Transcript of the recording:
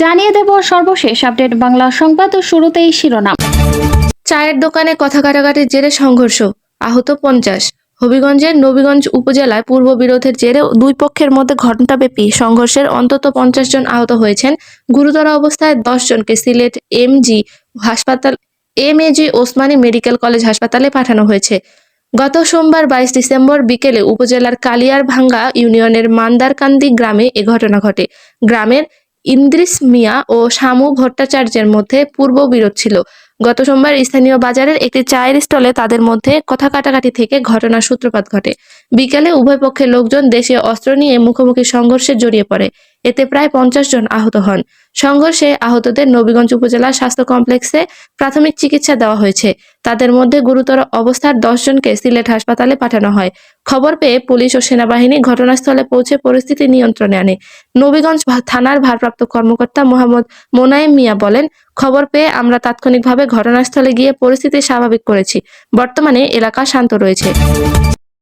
জানিয়ে দেব সর্বশেষ আপডেট বাংলা সংবাদ ও শুরুতেই শিরোনাম। চায়ের দোকানে কথা কাটাকাটির জেরে সংঘর্ষ, আহত 50। হবিগঞ্জের নবীগঞ্জ উপজেলায় পূর্ব বিরোধের জেরে দুই পক্ষের মধ্যে ঘণ্টাব্যাপী সংঘর্ষের অন্তত 50 জন আহত হয়েছেন। গুরুতর অবস্থায় 10 জনকে Sylhet MAG Osmani medical college হাসপাতালে পাঠানো হয়েছে। গত সোমবার 22 ডিসেম্বর বিকেলে উপজেলার কালিয়ারভাঙ্গা ইউনিয়নের মান্দারকান্দি গ্রামে এ ঘটনা ঘটে। গ্রামের ইদ্রিস মিয়া ও শামু ভট্টাচার্যের মধ্যে পূর্ব বিরোধ ছিল। গত সোমবার স্থানীয় বাজারের একটি চায়ের স্টলে তাদের মধ্যে কথা কাটাকাটি থেকে ঘটনার সূত্রপাত ঘটে। বিকেলে উভয় পক্ষের লোকজন দেশীয় অস্ত্র নিয়ে মুখোমুখি সংঘর্ষে জড়িয়ে পড়ে। এতে প্রায় 50 জন আহত হন। সংঘর্ষে আহতদের নবীগঞ্জ উপজেলা স্বাস্থ্য কমপ্লেক্সে প্রাথমিক চিকিৎসা দেওয়া হয়েছে। তাদের মধ্যে গুরুতর অবস্থার 10 জনকে সিলেট হাসপাতালে পাঠানো হয়। খবর পেয়ে পুলিশ ও সেনাবাহিনী ঘটনাস্থলে পৌঁছে পরিস্থিতি নিয়ন্ত্রণে আনে। নবীগঞ্জ থানার ভারপ্রাপ্ত কর্মকর্তা মোহাম্মদ মোনায়েম মিয়া বলেন, খবর পেয়ে আমরা তাৎক্ষণিকভাবে ঘটনাস্থলে গিয়ে পরিস্থিতি স্বাভাবিক করেছি। বর্তমানে এলাকা শান্ত রয়েছে।